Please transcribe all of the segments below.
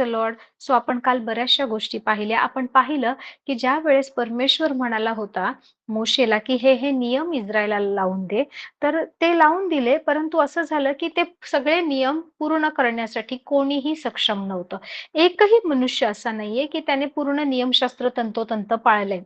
The Lord. So आपण काल बऱ्याचशा गोष्टी पाहिल्या. आपण पाहिलं, की ज्यावेळेस परमेश्वर म्हणाला होता मोशेला, की हे नियम इस्रायलाला लावून दे. तर ते लावून दिले, परंतु असं झालं, की ते सगळे नियम पूर्ण करण्यासाठी कोणीही सक्षम नव्हतं. एकही मनुष्य असा नाहीये, की त्याने पूर्ण नियमशास्त्र तंतोतंत पाळलंय.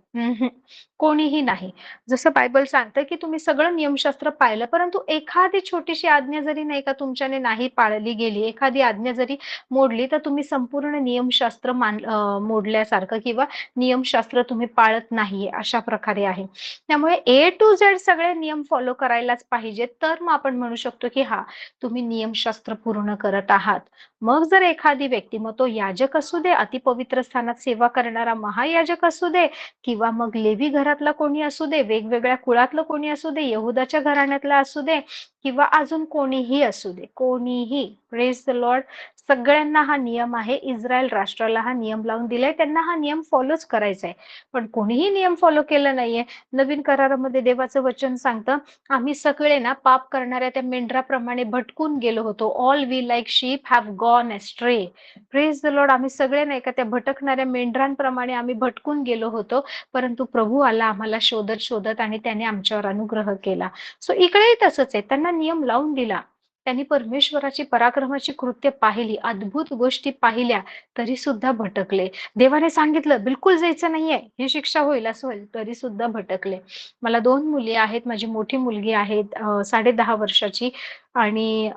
कोणीही नाही. जसं बायबल सांगतं, की तुम्ही सगळं नियमशास्त्र पाळलं, परंतु एखादी छोटीशी आज्ञा जरी नाही का तुमच्याने नाही पाळली गेली, एखादी आज्ञा जरी मोडली, तर तुम्ही संपूर्ण नियमशास्त्र मोडल्यासारखं किंवा नियमशास्त्र तुम्ही पाळत नाहीये, अशा प्रकारे आहे. त्यामुळे ए टू झेड सगळे नियम फॉलो करायलाच पाहिजेत, तर मग आपण म्हणू शकतो, की हां, तुम्ही नियमशास्त्र पूर्ण करत आहात. मग जर एखादी व्यक्ती, मग तो याजक असू दे, अतिपवित्र स्थानात सेवा करणारा महायाजक असू दे किंवा मग लेवी घरातला कोणी असू दे, वेगवेगळ्या कुळातलं कोणी असू दे, यहुदाच्या घराण्यातला असू दे किंवा अजून कोणीही असू दे, कोणीही. Praise the Lord. सगळ्यांना हा नियम आहे. इस्रायल राष्ट्राला हा नियम लावून दिलाय. त्यांना हा नियम फॉलोच करायचा आहे. पण कोणीही नियम फॉलो केला नाहीये. नवीन करारामध्ये देवाचं वचन सांगतं, आम्ही सगळे ना पाप करणाऱ्या त्या मेंढराप्रमाणे भटकून गेलो होतो. All we like sheep have gone astray. Praise the Lord. आम्ही सगळे नाही का त्या भटकणाऱ्या मेंढरांप्रमाणे आम्ही भटकून गेलो होतो. परंतु प्रभू आला आम्हाला शोधत शोधत आणि त्याने आमच्यावर अनुग्रह केला. सो इकडेही तसंच आहे. त्यांना नियम लावून दिला. त्यांनी परमेश्वराची पराक्रमाची कृत्य पाहिली, अद्भुत गोष्टी पाहिल्या, तरी सुद्धा भटकले. देवाने सांगितलं बिलकुल जायचं नाहीये, ही शिक्षा होईल, असं होईल, तरी सुद्धा भटकले. मला 2 मुली आहेत. माझी मोठी मुलगी आहे 10.5 वर्षाची आणि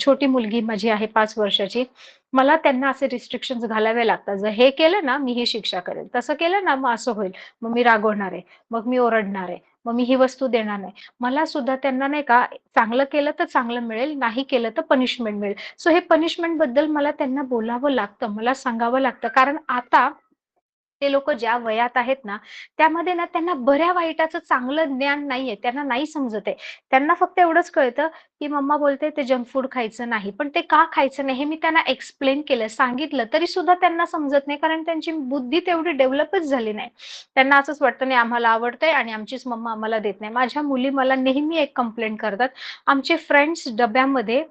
छोटी मुलगी माझी आहे 5 वर्षाची. मला त्यांना असे रिस्ट्रिक्शन्स घालावे लागतात. जर हे केलं ना, मी ही शिक्षा करेल. तसं केलं ना, मग असं होईल. मग मी रागवणार आहे. मग मी ओरडणार आहे. मग मी ही वस्तू देणार नाही. मला सुद्धा त्यांना नाही का चांगलं केलं तर चांगलं मिळेल, नाही केलं तर पनिशमेंट मिळेल. सो हे पनिशमेंटबद्दल मला त्यांना बोलावं लागतं. मला सांगावं लागतं. कारण आता ते लोकं ज्या वयात आहेत ना, त्यामध्ये ना त्यांना बऱ्या वाईटाचं चांगलं ज्ञान नाहीये. त्यांना नाही समजत आहे. त्यांना फक्त एवढंच कळतं, की मम्मा बोलते ते जंक फूड खायचं नाही. पण ते का खायचं नाही हे मी त्यांना एक्सप्लेन केलं, सांगितलं, तरी सुद्धा त्यांना समजत नाही. कारण त्यांची बुद्धी तेवढी डेव्हलपच झाली नाही. त्यांना असंच वाटतं, नाही आम्हाला आवडतंय आणि आमचीच मम्मा आम्हाला देत नाही. माझ्या मुली मला नेहमी एक कंप्लेंट करतात. आमचे फ्रेंड्स डब्यामध्ये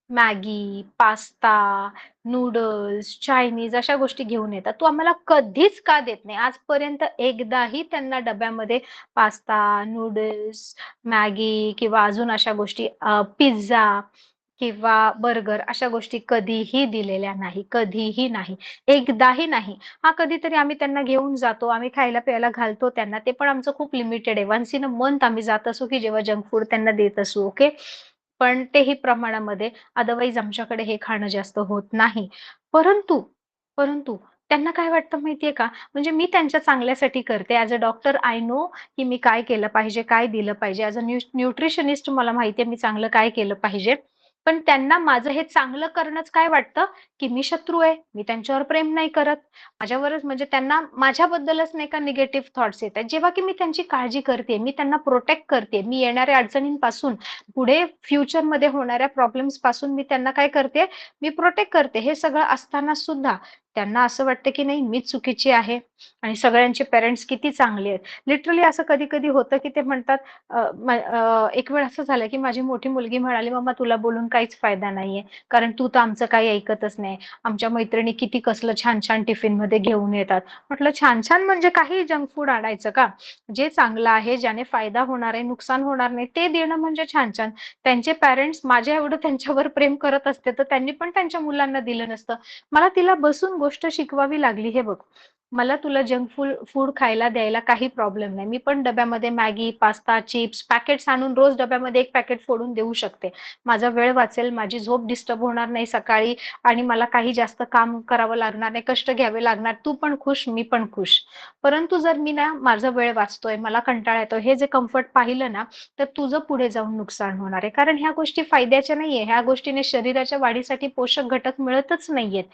मॅगी, पास्ता, नूडल्स, चायनीज अशा गोष्टी घेऊन येतात. तू आम्हाला कधीच का देत नाही? आजपर्यंत एकदाही त्यांना डब्यामध्ये पास्ता, नूडल्स, मॅगी किंवा अजून अशा गोष्टी पिझ्झा किंवा बर्गर अशा गोष्टी कधीही दिलेल्या नाही. कधीही नाही. एकदाही नाही. हां, कधीतरी आम्ही त्यांना घेऊन जातो. आम्ही खायला-प्यायला घालतो त्यांना. ते पण आमचं खूप लिमिटेड आहे. वन्स इन अ मंथ आम्ही जात असू, की जेव्हा जंक फूड त्यांना देत असू. ओके. पण तेही प्रमाणामध्ये. अदरवाईज आमच्याकडे हे खाणं जास्त होत नाही. परंतु, परंतु त्यांना काय वाटतं माहितीये का? म्हणजे मी त्यांच्या चांगल्यासाठी करते. As a doctor I know की मी काय केलं पाहिजे, काय दिलं पाहिजे. ॲज अ न्यूट्रिशनिस्ट मला माहिती आहे मी चांगलं काय केलं पाहिजे. पण त्यांना माझं हे चांगलं करणंच काय वाटतं, की मी शत्रू आहे. मी त्यांच्यावर प्रेम नाही करत. माझ्यावरच म्हणजे त्यांना माझ्याबद्दलच नाही का निगेटिव्ह थॉट्स येतात. जेव्हा की मी त्यांची काळजी करते, मी त्यांना प्रोटेक्ट करते. मी येणाऱ्या अडचणींपासून पुढे फ्युचरमध्ये होणाऱ्या प्रॉब्लेम्स पासून मी त्यांना काय करते, मी प्रोटेक्ट करते. हे सगळं असताना सुद्धा त्यांना असं वाटतं, की नाही मीच चुकीची आहे आणि सगळ्यांचे पेरेंट्स किती चांगले आहेत. लिटरली असं कधी-कधी होतं, की ते म्हणतात एक वेळ असं झालं, की माझी मोठी मुलगी म्हणाली, "मम्मा तुला बोलून काहीच फायदा नाहीये, कारण तू तर आमचं काही ऐकतच नाही. आमच्या मैत्रिणी किती कसलं छान-छान टिफिनमध्ये घेऊन येतात." म्हटलं, "छान-छान म्हणजे काही जंक फूड आणायचं का? जे चांगलं आहे, ज्याने फायदा होणार आहे, नुकसान होणार नाही, ते देणं म्हणजे छान-छान. त्यांचे पॅरेंट्स माझ्या एवढं त्यांच्यावर प्रेम करत असते, तर त्यांनी पण त्यांच्या मुलांना दिलं नसतं. मला तिला बसून गोष्ट शिकवावी लागली. हे बघ, मला तुला जंक फूड खायला द्यायला काही प्रॉब्लेम नाही. मी पण डब्यामध्ये मॅगी, पास्ता, चिप्स, पॅकेट्स आणून रोज डब्यामध्ये 1 पॅकेट फोडून देऊ शकते. माझा वेळ वाचेल, माझी झोप डिस्टर्ब होणार नाही सकाळी आणि मला काही जास्त काम करावं लागणार नाही, कष्ट घ्यावे लागणार. तू पण खुश, मी पण खुश. परंतु जर मी ना माझा वेळ वाचतोय, मला कंटाळा येतोय, हे जे कम्फर्ट पाहिलं ना, तर तुझं पुढे जाऊन नुकसान होणार आहे. कारण ह्या गोष्टी फायद्याच्या नाहीये. ह्या गोष्टीने शरीराच्या वाढीसाठी पोषक घटक मिळतच नाहीयेत.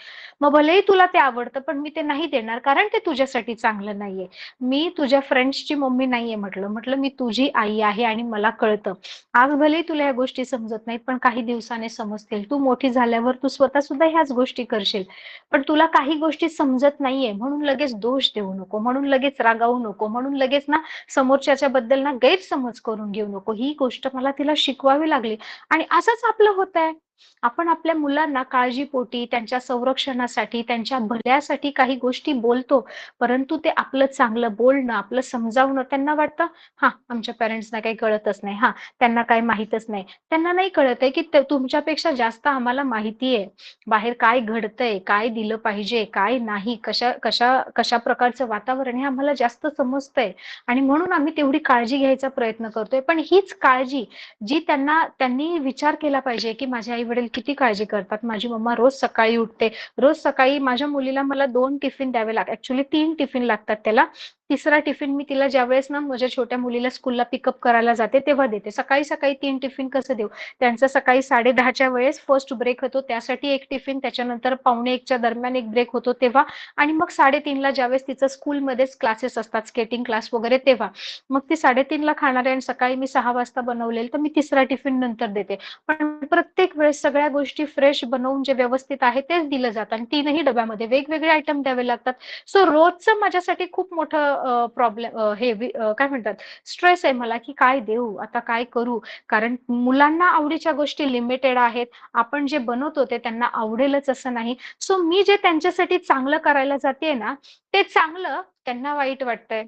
मग भलेही तुला ते आवडतं, पण मी ते नाही देणार कारण ते तुझ्यासाठी चांगलं नाहीये. मी तुझ्या फ्रेंड्सची मम्मी नाहीये म्हटलं. म्हटलं मी तुझी आई आहे आणि मला कळतं. आज भलेही तुला ह्या गोष्टी समजत नाहीत, पण काही दिवसाने समजतील. तू मोठी झाल्यावर तू स्वतः सुद्धा ह्याच गोष्टी करशील. पण तुला काही गोष्टी समजत नाहीये म्हणून लगेच दोष देऊ नको, म्हणून लगेच रागावू नको, म्हणून लगेच ना समोरच्याच्या बद्दल ना गैरसमज करून घेऊ नको. ही गोष्ट मला तिला शिकवावी लागली आणि असंच आपलं होतंय. आपण आपल्या मुलांना काळजीपोटी, त्यांच्या संरक्षणासाठी, त्यांच्या भल्यासाठी काही गोष्टी बोलतो. परंतु ते आपलं चांगलं बोलणं, आपलं समजावणं त्यांना वाटतं, हां, आमच्या पॅरेंट्सना काही कळतच नाही. हां, त्यांना काही माहीतच नाही. त्यांना नाही कळत आहे, की तुमच्यापेक्षा जास्त आम्हाला माहिती आहे. बाहेर काय घडतंय, काय दिलं पाहिजे, काय नाही, कशा कशा कशा प्रकारचं वातावरण हे आम्हाला जास्त समजतंय आणि म्हणून आम्ही तेवढी काळजी घ्यायचा प्रयत्न करतोय. पण हीच काळजी जी त्यांनी विचार केला पाहिजे, की माझे आई-वडील किती काळजी करतात. माझी मम्मा रोज सकाळी उठते. रोज सकाळी माझ्या मुलीला मला 2 टिफिन द्यावे लागतात. ॲक्चुअली 3 टिफिन लागतात त्याला. तिसरा टिफिन मी तिला ज्यावेळेस ना माझ्या छोट्या मुलीला स्कूलला पिकअप करायला जाते तेव्हा देते. सकाळी-सकाळी 3 टिफिन कसं देऊ? त्यांचा सकाळी 10:30च्या वेळेस फर्स्ट ब्रेक होतो त्यासाठी 1 टिफिन, त्याच्यानंतर 1:45च्या दरम्यान 1 ब्रेक होतो तेव्हा आणि मग 3:30ला ज्यावेळेस तिचं स्कूलमध्येच क्लासेस असतात, स्केटिंग क्लास वगैरे तेव्हा. मग ती 3:30ला खाणार आहे आणि सकाळी मी 6 वाजता बनवलेलं, तर मी तिसरा टिफिन नंतर देते. पण प्रत्येक वेळेस सगळ्या गोष्टी फ्रेश बनवून जे व्यवस्थित आहे तेच दिलं जातं आणि 3ही डब्यामध्ये वेगवेगळे आयटम द्यावे लागतात. सो रोजचं माझ्यासाठी खूप मोठं प्रॉब्लेम काय म्हणतात स्ट्रेस आहे मला, की काय देऊ? आता काय करू? कारण मुलांना आवडीच्या गोष्टी लिमिटेड आहेत. आपण जे बनवतो ते त्यांना आवडेलच असं नाही. सो मी जे त्यांच्यासाठी चांगलं करायला जातेय ना, ते चांगलं त्यांना वाईट वाटतंय.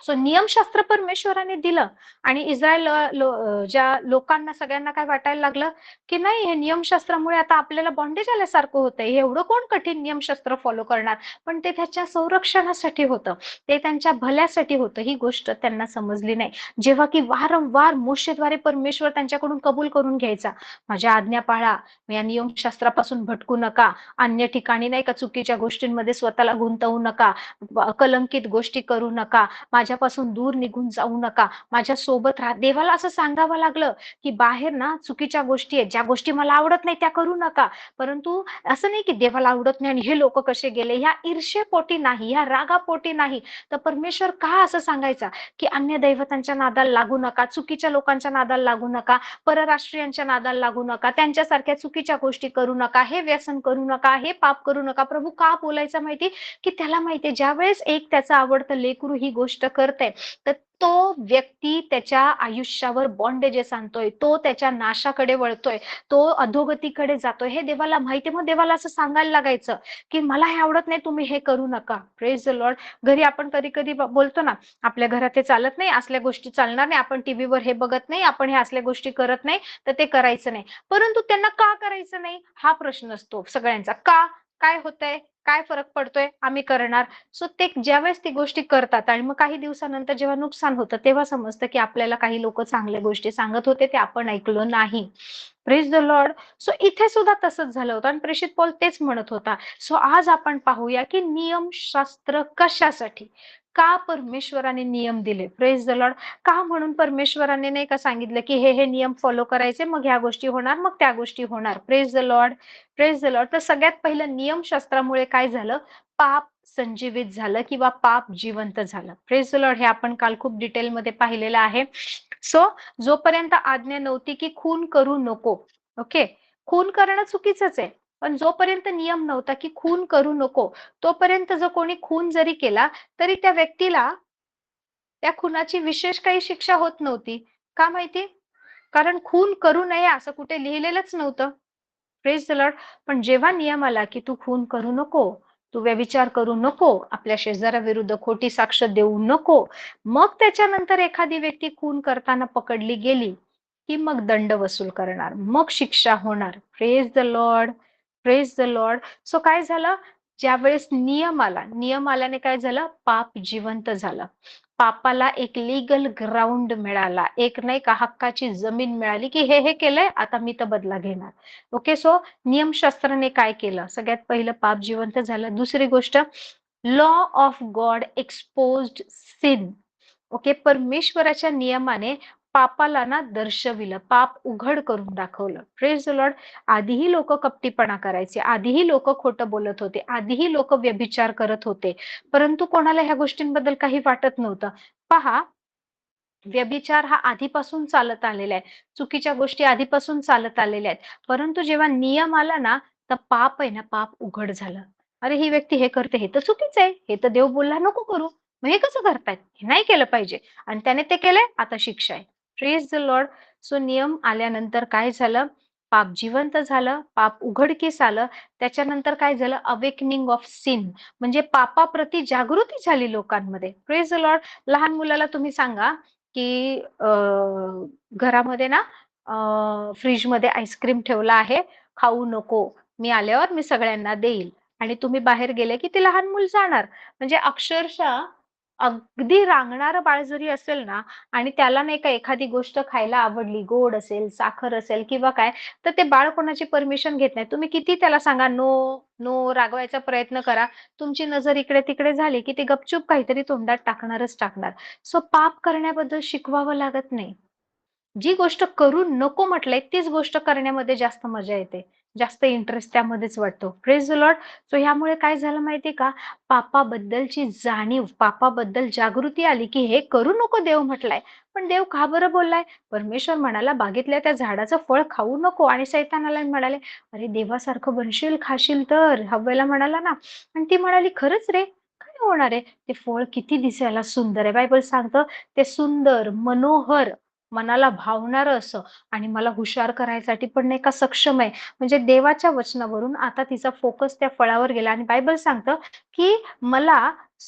सो नियमशास्त्र परमेश्वराने दिलं आणि ज्या लोकांना सगळ्यांना काय वाटायला लागलं, की नाही हे नियमशास्त्रामुळे आता आपल्याला बॉन्डेज आल्यासारखं होतंय. हे एवढं कोण कठीण नियमशास्त्र फॉलो करणार? पण ते त्याच्या संरक्षणासाठी होतं. ते त्यांच्या भल्यासाठी होतं. ही गोष्ट त्यांना समजली नाही. जेव्हा की वारंवार मोशेद्वारे परमेश्वर त्यांच्याकडून कबूल करून घ्यायचा. माझ्या आज्ञा पाळा, या नियमशास्त्रापासून भटकू नका. अन्य ठिकाणी नाही का चुकीच्या गोष्टींमध्ये स्वतःला गुंतवू नका. कलंकित गोष्टी करू नका. माझ्यापासून दूर निघून जाऊ नका. माझ्या सोबत राहा. देवाला असं सांगावं लागलं, की बाहेर ना चुकीच्या गोष्टी आहेत. ज्या गोष्टी मला आवडत नाही त्या करू नका. परंतु असं नाही की देवाला आवडत नाही आणि हे लोकं कसे गेले. ह्या ईर्ष्येपोटी नाही, ह्या रागापोटी नाही. तर परमेश्वर का असं सांगायचा, की अन्य दैवतांच्या नादाला लागू नका, चुकीच्या लोकांच्या नादाला लागू नका, परराष्ट्रीयांच्या नादाला लागू नका, त्यांच्यासारख्या चुकीच्या गोष्टी करू नका, हे व्यसन करू नका, हे पाप करू नका. प्रभू का बोलायचं माहिती की त्याला माहितीये ज्यावेळेस एक त्याचं आवडतं लेकरू ही गोष्ट करतंय, तर तो व्यक्ती त्याच्या आयुष्यावर बॉन्डेजेस आणतोय. तो त्याच्या नाशाकडे वळतोय. तो अधोगतीकडे जातोय. हे देवाला माहितीये. मग देवाला असं सांगायला लागायचं, की मला हे आवडत नाही, तुम्ही हे करू नका. Praise the Lord. घरी आपण कधी-कधी बोलतो ना, आपल्या घरात हे चालत नाही, असल्या गोष्टी चालणार नाही, आपण टीव्हीवर हे बघत नाही, आपण हे असल्या गोष्टी करत नाही, तर ते करायचं नाही. परंतु त्यांना का करायचं नाही? हा प्रश्न असतो सगळ्यांचा. का? काय होतंय? काय फरक पडतोय? आम्ही करणार. सो ते ज्यावेळेस ती गोष्टी करतात आणि मग काही दिवसानंतर जेव्हा नुकसान होतं, तेव्हा समजतं की आपल्याला काही लोकं चांगल्या गोष्टी सांगत होते, ते आपण ऐकलं नाही. Praise the Lord. सो इथे सुद्धा तसंच झालं होतं आणि प्रेषित पौल तेच म्हणत होता. सो आज आपण पाहूया की नियमशास्त्र कशासाठी? का परमेश्वराने नियम दिले? Praise the Lord. का म्हणून परमेश्वराने नाही का सांगितलं की हे नियम फॉलो करायचे, मग ह्या गोष्टी होणार, मग त्या गोष्टी होणार. Praise the Lord. Praise the Lord. तर सगळ्यात पहिलं नियमशास्त्रामुळे काय झालं? पाप संजीवित झालं किंवा पाप जिवंत झालं. Praise the Lord. हे आपण काल खूप डिटेलमध्ये पाहिलेलं आहे. सो जोपर्यंत आज्ञा नव्हती की खून करू नको. ओके. खून करणं चुकीचंच आहे. पण जोपर्यंत नियम नव्हता की खून करू नको, तोपर्यंत जर कोणी खून जरी केला, तरी त्या व्यक्तीला त्या खुनाची विशेष काही शिक्षा होत नव्हती. का माहिती? कारण खून करू नये असं कुठे लिहिलेलंच नव्हतं. Praise the Lord. पण जेव्हा नियम आला, की तू खून करू नको, तू व्यभिचार करू नको, आपल्या शेजाऱ्याविरुद्ध खोटी साक्ष देऊ नको. मग त्याच्यानंतर एखादी व्यक्ती खून करताना पकडली गेली, की मग दंड वसूल करणार. मग शिक्षा होणार. Praise the Lord. Praise the Lord. So काय झालं? ज्यावेळेस नियम आला, नियम आल्याने काय झालं? पाप जिवंत झालं. पापाला एक लीगल ग्राउंड मिळाला. एक नाही का हक्काची जमीन मिळाली, की हे केलंय, आता मी तर बदला घेणार. ओके. सो नियमशास्त्राने काय केलं? सगळ्यात पहिलं पाप जिवंत झालं. दुसरी गोष्ट law of God exposed sin. Okay. परमेश्वराच्या नियमाने पापाला ना दर्शविलं. पाप उघड करून दाखवलं. Praise the Lord. आधीही लोकं कपटीपणा करायचे. आधीही लोकं खोटं बोलत होते. आधीही लोकं व्यभिचार करत होते. परंतु कोणाला ह्या गोष्टींबद्दल काही वाटत नव्हतं. पहा, व्यभिचार हा आधीपासून चालत आलेला आहे. चुकीच्या गोष्टी आधीपासून चालत आलेल्या आहेत. परंतु जेव्हा नियम आला ना, तर पाप आहे ना, पाप उघड झालं. अरे, ही व्यक्ती हे करते, हे तर चुकीचं आहे. हे तर देव बोलला नको करू. मग हे कसं करतायत? हे नाही केलं पाहिजे. आणि त्याने ते केलंय, आता शिक्षा आहे. Praise the Lord. सो नियम आल्यानंतर काय झालं? पाप जिवंत झालं, पाप उघडकीस आलं. त्याच्यानंतर काय झालं? अवेकनिंग ऑफ सिन म्हणजे पापाप्रती जागृती झाली लोकांमध्ये. Praise the Lord. लहान मुलाला तुम्ही सांगा, की घरामध्ये ना फ्रिजमध्ये आईस्क्रीम ठेवला आहे, खाऊ नको. मी आल्यावर मी सगळ्यांना देईल आणि तुम्ही बाहेर गेले, की ते लहान मूल जाणार. म्हणजे अक्षरशः अगदी रांगणारं बाळ जरी असेल ना आणि त्याला नाही का एखादी गोष्ट खायला आवडली, गोड असेल, साखर असेल किंवा काय, तर ते बाळ कोणाची परमिशन घेत नाही. तुम्ही किती त्याला सांगा, "नो, नो" रागवायचा प्रयत्न करा. तुमची नजर इकडे-तिकडे झाली, की ते गपचूप काहीतरी तोंडात टाकणारच टाकणार. सो पाप करण्याबद्दल शिकवावं लागत नाही. जी गोष्ट करू नको म्हटलंय, तीच गोष्ट करण्यामध्ये जास्त मजा येते. जास्त इंटरेस्ट त्यामध्येच वाटतो. Praise the Lord. सो ह्यामुळे काय झालं माहितीये का? पापाबद्दलची जाणीव, पापाबद्दल जागृती आली, की हे करू नको देव म्हटलाय. पण देव का बरं बोललाय? परमेश्वर म्हणाला, "बागेतल्या त्या झाडाचं फळ खाऊ नको" आणि सैतानाला म्हणाले, "अरे देवासारखं बनशील, खाशील तर." हव्वेला म्हणाला ना आणि ती म्हणाली, "खरंच रे, काय होणार आहे? ते फळ किती दिसायला सुंदर आहे." बायबल सांगतं, ते सुंदर, मनोहर मनाला भावणारं असं आणि मला हुशार करायसाठी पण नाही का सक्षम आहे. म्हणजे देवाच्या वचनावरून आता तिचा फोकस त्या फळावर गेला आणि बायबल सांगतं, की मला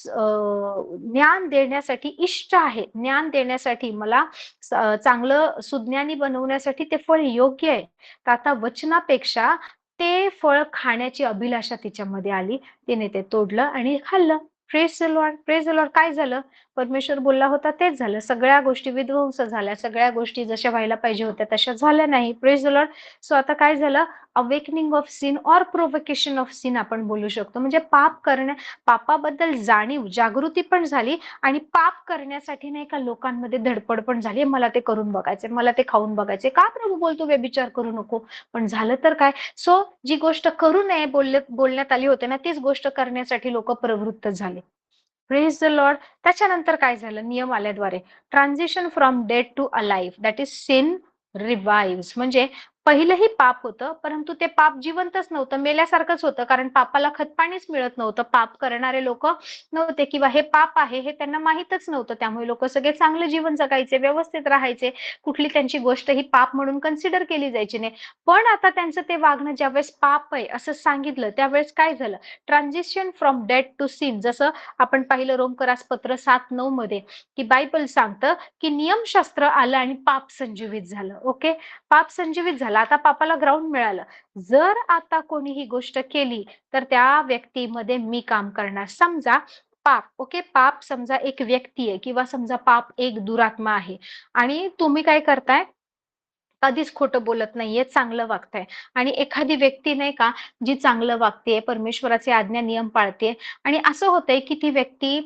ज्ञान देण्यासाठी इष्ट आहे. ज्ञान देण्यासाठी मला चांगलं सुज्ञानी बनवण्यासाठी ते फळ योग्य आहे. तर आता वचनापेक्षा ते फळ खाण्याची अभिलाषा तिच्यामध्ये आली. तिने ते तोडलं आणि खाल्लं. Praise the Lord, praise the Lord. काय झालं? परमेश्वर बोलला होता तेच झालं. सगळ्या गोष्टी विध्वंस झाल्या. सगळ्या गोष्टी जशा व्हायला पाहिजे होत्या तशा झाल्या नाही. Praise the Lord. सो आता काय झालं? Awakening of sin or provocation of sin आपण बोलू शकतो. म्हणजे पापाबद्दल जाणीव, जागृती पण झाली आणि पाप करण्यासाठी नाही का लोकांमध्ये धडपड पण झाली. मला ते करून बघायचंय, मला ते खाऊन बघायचंय. का प्रभू बोलतो व्यभिचार करू नको? पण झालं तर काय? सो जी गोष्ट करू नये बोलण्यात आली होती ना, तीच गोष्ट करण्यासाठी लोकं प्रवृत्त झाले. Praise the Lord. त्याच्यानंतर काय झालं नियम आल्याद्वारे transition from dead to alive that is sin revives म्हणजे पहिलंही पाप होतं परंतु ते पाप जिवंतच नव्हतं मेल्यासारखंच होतं कारण पापाला खतपाणीच मिळत नव्हतं पाप करणारे लोक नव्हते किंवा हे पाप आहे हे त्यांना माहीतच नव्हतं त्यामुळे लोक सगळे चांगले जीवन जगायचे व्यवस्थित राहायचे कुठली त्यांची गोष्ट ही पाप म्हणून कन्सिडर केली जायची नाही पण आता त्यांचं ते वागणं ज्यावेळेस पाप आहे असं सांगितलं त्यावेळेस काय झालं transition from dead to sin जसं आपण पाहिलं रोमकरास पत्र 7:9 मध्ये की बायबल सांगतं की नियमशास्त्र आलं आणि पाप संजीवित झालं ओके पाप संजीवित झालं आता पापाला ग्राउंड मिळालं जर आता कोणी ही गोष्ट केली तर त्या व्यक्तीमध्ये मी काम करणार समजा पाप ओके पाप समजा एक व्यक्ती आहे किंवा समजा पाप एक दुरात्मा आहे आणि तुम्ही काय करताय कधीच खोटं बोलत नाहीये, चांगलं वागताय आणि एखादी व्यक्ती नाही का, जी चांगलं वागतेय, परमेश्वराचे आज्ञा नियम पाळतेय आणि असं होतंय की ती व्यक्ती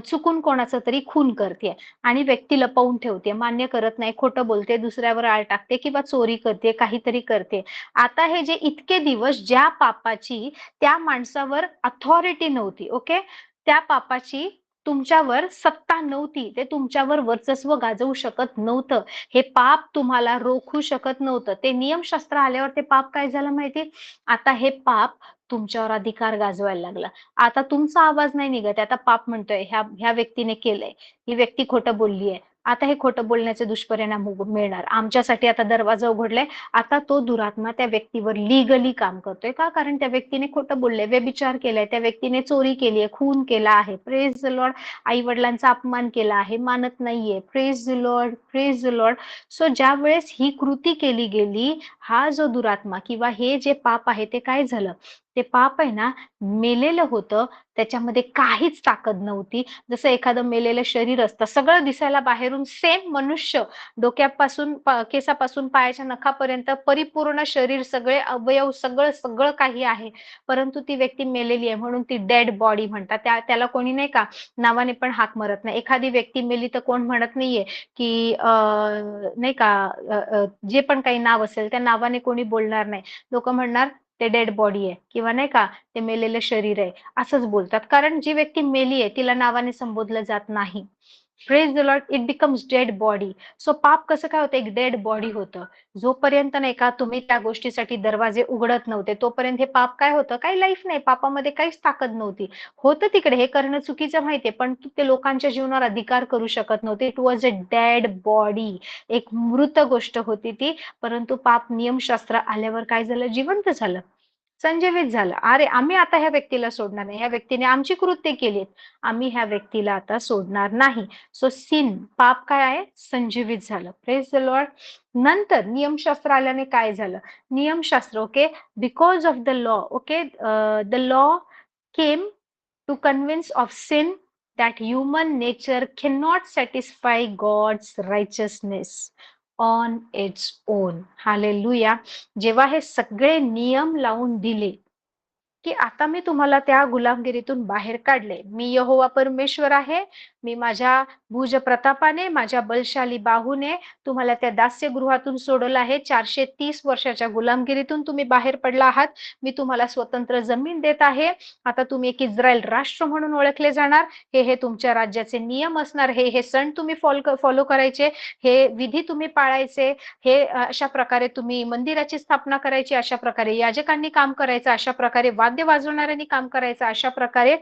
चुकून कोणाचा तरी खून करतेय आणि व्यक्ती लपवून ठेवते, मान्य करत नाही, खोटं बोलते, दुसऱ्यावर आळ टाकते किंवा चोरी करते, काहीतरी करते. आता हे जे इतके दिवस ज्या पापाची त्या माणसावर अथॉरिटी नव्हती, ओके? त्या पापाची तुमच्यावर सत्ता नव्हती, ते तुमच्यावर वर्चस्व गाजवू शकत नव्हतं. हे पाप तुम्हाला रोखू शकत नव्हतं. ते नियमशास्त्र आल्यावर ते पाप काय झालं माहिती? आता हे पाप तुमच्यावर अधिकार गाजवायला लागला. आता तुमचा आवाज नाही निघत आहे. आता पाप म्हणतोय ह्या ह्या व्यक्तीने केलंय. ही व्यक्ती खोटं बोलली आता हे खोटं बोलण्याचे दुष्परिणाम मिळणार. आमच्यासाठी आता दरवाजा उघडलाय. आता तो दुरात्मा त्या व्यक्तीवर लीगली काम करतोय. का? कारण त्या व्यक्तीने खोटं बोललंय, व्यभिचार केलाय, त्या व्यक्तीने चोरी केली आहे, खून केला आहे. Praise the Lord. आई-वडिलांचा अपमान केला आहे, मानत नाहीये. Praise the Lord, praise the Lord. So ज्यावेळेस ही कृती केली गेली, हा जो दुरात्मा किंवा हे जे पाप आहे ते काय झालं? ते पाप आहे ना, मेलेलं होतं. त्याच्यामध्ये काहीच ताकद नव्हती. जसं एखादं मेलेलं शरीर असतं. सगळं दिसायला बाहेरून सेम मनुष्य डोक्यापासून केसापासून पायाच्या नखापर्यंत परिपूर्ण शरीर, सगळे अवयव, सगळं सगळं काही आहे. परंतु ती व्यक्ती मेलेली आहे म्हणून ती डेड बॉडी म्हणतात. त्याला कोणी नाही का नावाने पण हाक मारत नाही. एखादी व्यक्ती मेली तर कोण म्हणत नाहीये, की नाही का जे पण काही नाव असेल त्या नावाने कोणी बोलणार नाही. लोकं म्हणणार ते डेड बॉडी आहे किंवा नाही का ते मेलेलं शरीर आहे असंच बोलतात. कारण जी व्यक्ती मेली आहे तिला नावाने संबोधलं जात नाही. Praise the Lord. It becomes dead body. So पाप कसं काय होतं, एक डेड बॉडी होतं. जोपर्यंत नाही का तुम्ही त्या गोष्टीसाठी दरवाजे उघडत नव्हते तोपर्यंत हे पाप काय होतं, काही लाईफ नाही, पापामध्ये काहीच ताकद नव्हती. होतं तिकडे, हे करणं चुकीचं माहितीये, पण ते लोकांच्या जीवनावर अधिकार करू शकत नव्हते. It was a dead body. एक मृत गोष्ट होती ती. परंतु पाप नियमशास्त्र आल्यावर काय झालं, जिवंत झालं, संजीवित झालं. अरे आम्ही आता ह्या व्यक्तीला सोडणार नाही, ह्या व्यक्तीने आमची कृत्य केलीत, आम्ही ह्या व्यक्तीला आता सोडणार नाही. सो सिन, पाप काय आहे, संजीवित झालं. Praise the Lord. नंतर नियमशास्त्र आल्याने काय झालं, नियमशास्त्र, okay, because of the law, okay, the law came to convince of sin, that human nature cannot satisfy God's righteousness on its own. Hallelujah. जेव्हा हे सगळे नियम लावून दिले की आता मी तुम्हाला त्या गुलामगिरीतून बाहेर काढले, मी यहोवा परमेश्वर आहे, मी माझ्या भुज प्रतापाने, माझ्या बलशाली बाहूने तुम्हाला त्या दास्यगृहातून सोडलं आहे. 430 वर्षाच्या गुलामगिरीतून तुम्ही बाहेर पडला आहात. मी तुम्हाला स्वतंत्र जमीन देत आहे. आता तुम्ही एक इस्रायल राष्ट्र म्हणून ओळखले जाणार. हे तुमच्या राज्याचे नियम असणार. हे सण तुम्ही फॉलो करायचे, हे विधी तुम्ही पाळायचे, हे अशा प्रकारे तुम्ही मंदिराची स्थापना करायची, अशा प्रकारे याजकांनी काम करायचं, अशा प्रकारे वाद्य वाजवणाऱ्यांनी काम करायचं, अशा प्रकारे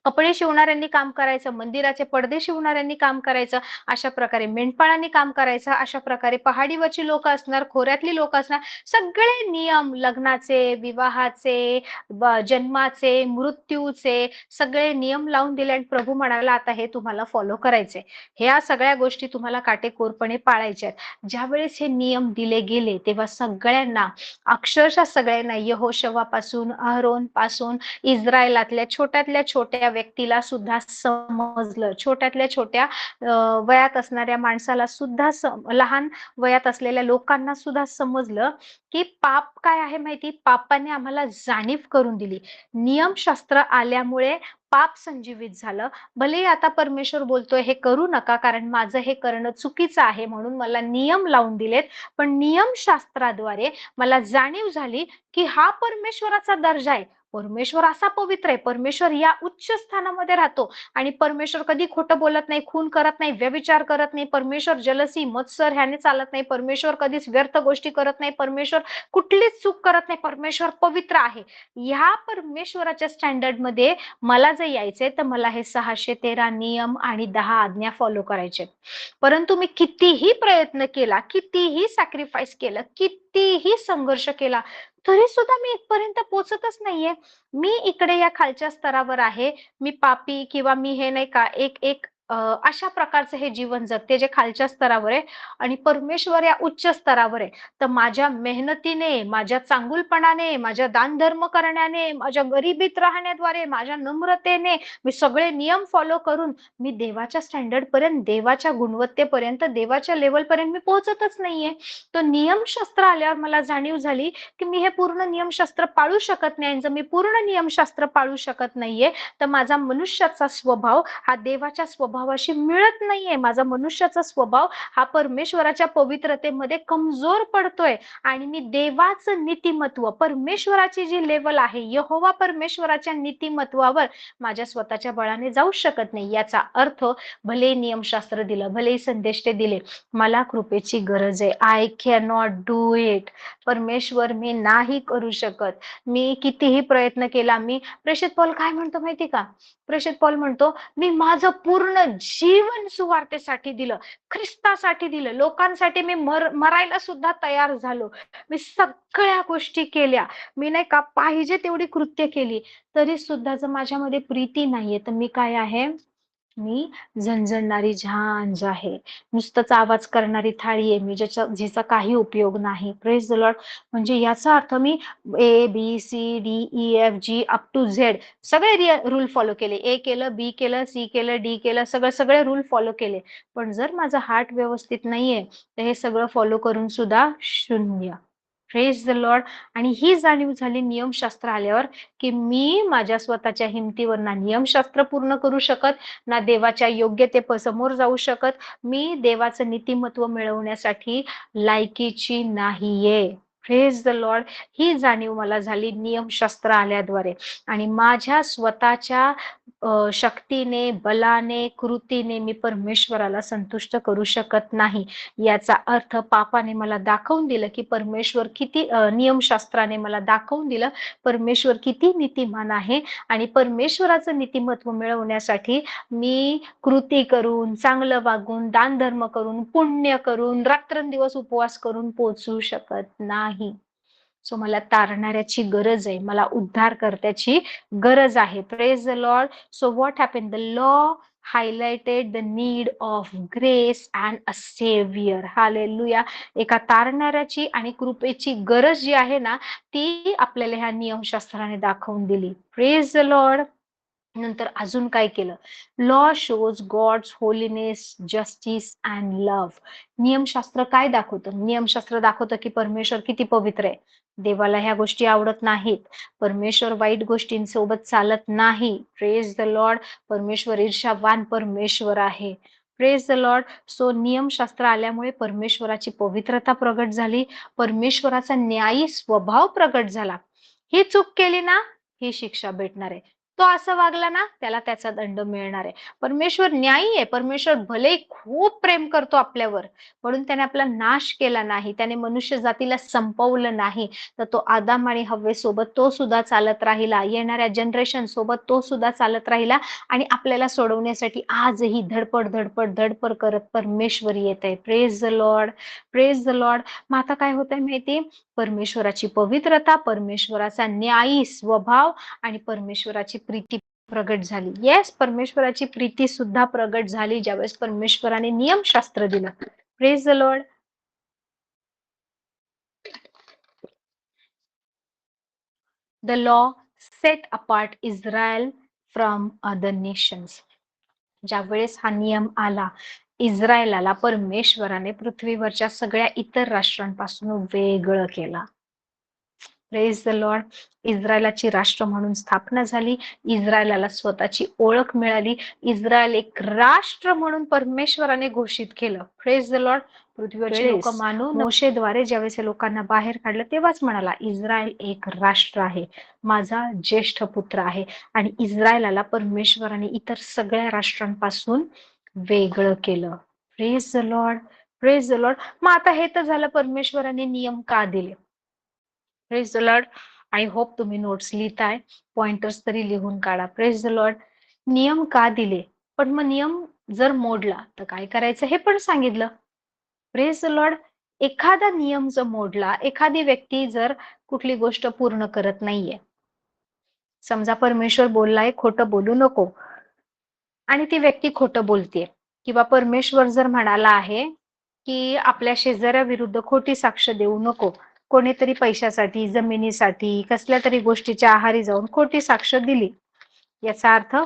कपडे शिवणाऱ्यांनी काम करायचं, मंदिराचे पडदे शिवणाऱ्यांनी काम करायचं, अशा प्रकारे मेंढपाळांनी काम करायचं, अशा प्रकारे पहाडीवरची लोक असणार, खोऱ्यातली लोक असणार. सगळे नियम, लग्नाचे, विवाहाचे, जन्माचे, मृत्यूचे सगळे नियम लावून दिले आणि प्रभू म्हणाला आता हे तुम्हाला फॉलो करायचे, ह्या सगळ्या गोष्टी तुम्हाला काटेकोरपणे पाळायच्या आहेत. ज्यावेळेस हे नियम दिले गेले तेव्हा सगळ्यांना, अक्षरशः सगळ्यांना, यहोशवापासून, अहरोन पासून, इस्रायलातल्या छोट्यातल्या छोट्या व्यक्तीला सुद्धा समजलं, छोट्यातल्या छोट्या वयात असणाऱ्या माणसाला सुद्धा, लहान वयात असलेल्या लोकांना सुद्धा समजलं की पाप काय आहे माहिती, पापाने आम्हाला जाणीव करून दिली. नियमशास्त्र आल्यामुळे पाप संजीवित झालं. भले आता परमेश्वर बोलतोय हे करू नका कारण माझं हे करणं चुकीचं आहे म्हणून मला नियम लावून दिलेत, पण नियमशास्त्राद्वारे मला जाणीव झाली की हा परमेश्वराचा दर्जा आहे, परमेश्वर असा पवित्र आहे, परमेश्वर या उच्च स्थानामध्ये राहतो आणि परमेश्वर कधी खोटं बोलत नाही, खून करत नाही, व्यभिचार करत नाही, परमेश्वर जलसी, मत्सर ह्याने चालत नाही, परमेश्वर कधीच व्यर्थ गोष्टी करत नाही, परमेश्वर कुठलीच चूक करत नाही, परमेश्वर पवित्र आहे. ह्या परमेश्वराच्या स्टँडर्ड मध्ये मला जर यायचंय तर मला हे 613 नियम आणि 10 आज्ञा फॉलो करायचे. परंतु मी कितीही प्रयत्न केला, कितीही सॅक्रिफाईस केलं, कितीही संघर्ष केला, तरी सुद्धा मी इथपर्यंत पोहोचतच नाहीये. मी इकडे या खालच्या स्तरावर आहे, मी पापी किंवा मी हे नाही का एक एक अशा प्रकारचं हे जीवन जगते जे खालच्या स्तरावर आहे आणि परमेश्वर या उच्च स्तरावर आहे. तर माझ्या मेहनतीने, माझ्या चांगुलपणाने, माझ्या दानधर्म करण्याने, माझ्या गरिबीत राहण्याद्वारे, माझ्या नम्रतेने, मी सगळे नियम फॉलो करून मी देवाच्या स्टँडर्ड पर्यंत, देवाच्या गुणवत्तेपर्यंत, देवाच्या लेवल पर्यंत मी पोहोचतच नाहीये. तो नियमशास्त्र आल्यावर मला जाणीव झाली की मी हे पूर्ण नियमशास्त्र पाळू शकत नाही. जर मी पूर्ण नियमशास्त्र पाळू शकत नाहीये तर माझा मनुष्याचा स्वभाव हा देवाच्या स्वभावाशी मिळत नाहीये. माझा मनुष्याचा स्वभाव हा परमेश्वराच्या पवित्रतेमध्ये कमजोर पडतोय आणि मी देवाचं नीतिमत्व, परमेश्वराची जी लेवल आहे, यहोवा परमेश्वराच्या नीतिमत्वावर माझ्या स्वतःच्या बळाने जाऊ शकत नाही. याचा अर्थ भले नियमशास्त्र दिलं, भले संदेश ते दिले, मला कृपेची गरज आहे. I cannot do it. परमेश्वर मी नाही करू शकत. मी कितीही प्रयत्न केला. मी प्रेषित पौल काय म्हणतो माहिती का? प्रेषित पौल म्हणतो मी माझं पूर्ण जीवन सुवार्तेसाठी दिलं, ख्रिस्तासाठी दिलं, लोकांसाठी मी मरायला सुद्धा तयार झालो. मी सगळ्या गोष्टी केल्या. मी नाही का पाहिजे तेवढी कृत्य केली. तरी सुद्धा जर माझ्यामध्ये प्रीती नाहीये तर मी काय आहे? मी झणझणणारी झांज आहे. नुसतंच आवाज करणारी थाळी आहे मी, जिचा काही उपयोग नाही. Praise the Lord. म्हणजे याचा अर्थ मी ABCDEFG अप टू झेड सगळे रूल फॉलो केले. ए केलं, बी केलं, सी केलं, डी केलं, सगळे रूल फॉलो केले. पण जर माझा हार्ट व्यवस्थित नाहीये तर हे सगळं फॉलो करून सुद्धा शून्य. Praise the Lord. आणि ही जाणीव झाली नियमशास्त्र आल्यावर की मी माझ्या स्वतःच्या हिमतीवर ना नियमशास्त्र पूर्ण करू शकत, ना देवाच्या योग्यते समोर जाऊ शकत. मी देवाचं नीतिमत्व मिळवण्यासाठी लायकीची नाहीये. Praise the Lord. ही जाणीव मला झाली नियमशास्त्र आल्याद्वारे. आणि माझ्या स्वतःच्या शक्तीने, बलाने, कृतीने मी परमेश्वराला संतुष्ट करू शकत नाही. याचा अर्थ पापाने मला दाखवून दिलं की परमेश्वर किती नियमशास्त्राने मला दाखवून दिलं परमेश्वर किती नीतिमान आहे. आणि परमेश्वराचं नीतिमत्व मिळवण्यासाठी मी कृती करून, चांगलं वागून, दानधर्म करून, पुण्य करून, रात्रंदिवस उपवास करून पोहोचू शकत नाही. सो मला तारणाऱ्याची गरज आहे. मला उद्धारकर्त्याची गरज आहे. Praise the Lord. So what happen? The law highlighted the need of grace and a savior. Hallelujah. एका तारणाऱ्याची आणि कृपेची गरज जी आहे ना, ती आपल्याला ह्या नियमशास्त्राने दाखवून दिली. Praise the Lord. नंतर अजून काय केलं? Law shows God's holiness, justice and love. नियमशास्त्र काय दाखवतं? नियमशास्त्र दाखवतं की परमेश्वर किती पवित्र आहे. देवाला ह्या गोष्टी आवडत नाहीत. परमेश्वर वाईट गोष्टींसोबत चालत नाही. Praise the Lord. परमेश्वर ईर्ष्यावान परमेश्वर आहे. Praise the Lord. सो नियमशास्त्र आल्यामुळे परमेश्वराची पवित्रता प्रगट झाली. परमेश्वराचा न्यायी स्वभाव प्रगट झाला. ही चूक केली ना, ही शिक्षा भेटणार आहे. तो असं वागला ना, त्याला त्याचा दंड मिळणार आहे. परमेश्वर न्यायी आहे. परमेश्वर भले खूप प्रेम करतो आपल्यावर, म्हणून त्याने आपला नाश केला नाही. त्याने मनुष्य जातीला संपवलं नाही. तर तो आदाम आणि हव्वे सोबत तो सुद्धा चालत राहिला. येणाऱ्या जनरेशन सोबत तो सुद्धा चालत राहिला. आणि आपल्याला सोडवण्यासाठी आजही धडपड धडपड धडपड करत परमेश्वर येत आहे. Praise the Lord. Praise the Lord. मग आता काय होतंय माहिती? परमेश्वराची पवित्रता, परमेश्वराचा न्यायी स्वभाव आणि परमेश्वराची प्रीती प्रगट झाली. येस, परमेश्वराची प्रीती सुद्धा प्रगट झाली ज्यावेळेस परमेश्वराने नियमशास्त्र दिलं. Praise the Lord. The law set apart Israel from other nations. ज्यावेळेस हा नियम आला, इस्रायलाला परमेश्वराने पृथ्वीवरच्या सगळ्या इतर राष्ट्रांपासून वेगळं केलं. Praise the Lord. इस्रायलाची राष्ट्र म्हणून स्थापना झाली. इस्रायलाला स्वतःची ओळख मिळाली. इस्रायल एक राष्ट्र म्हणून परमेश्वराने घोषित केलं. Praise the Lord. पृथ्वीवरची लोक मानून मोशेद्वारे ज्यावेळेस लोकांना बाहेर काढलं तेव्हाच म्हणाला, इस्रायल एक राष्ट्र आहे, माझा ज्येष्ठ पुत्र आहे. आणि इस्रायलाला परमेश्वराने इतर सगळ्या राष्ट्रांपासून वेगळं केलं. Praise the Lord. Praise the Lord. मग आता हे तर झालं परमेश्वराने नियम का दिले. Praise the Lord. I hope तुम्ही नोट्स लिहिताय, पॉइंटर्स तरी लिहून काढा. Praise the Lord. नियम का दिले? पण मग नियम जर मोडला तर काय करायचं हे पण सांगितलं. Praise the Lord. एखादा नियम जर मोडला, एखादी व्यक्ती जर कुठली गोष्ट पूर्ण करत नाहीये, समजा परमेश्वर बोललाय खोटं बोलू नको आणि ती व्यक्ती खोटं बोलतेय, किंवा परमेश्वर जर म्हणाला आहे की आपल्या शेजाऱ्याविरुद्ध खोटी साक्ष देऊ नको, कोणीतरी पैशासाठी, जमिनीसाठी, कसल्या तरी गोष्टीच्या आहारी जाऊन खोटी साक्ष दिली, याचा अर्थ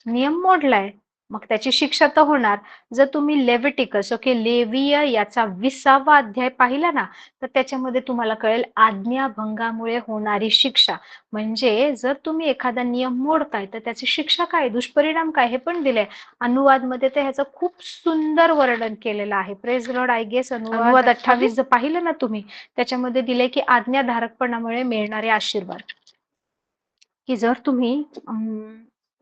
नियम मोडलाय. मग त्याची शिक्षा तर होणार. जर तुम्ही लेविटिकस लेवीय याचा 20वा अध्याय पाहिला ना, तर त्याच्यामध्ये तुम्हाला कळेल आज्ञाभंगामुळे होणारी शिक्षा. म्हणजे जर तुम्ही एखादा नियम मोडताय तर त्याची शिक्षा काय, दुष्परिणाम काय, हे पण दिलंय. अनुवाद मध्ये तर ह्याचं खूप सुंदर वर्णन केलेलं आहे. Praise Lord. आय गेस अनुवाद 28 जर पाहिलं ना तुम्ही, त्याच्यामध्ये दिलंय की आज्ञाधारकपणामुळे मिळणारे आशीर्वाद. की जर तुम्ही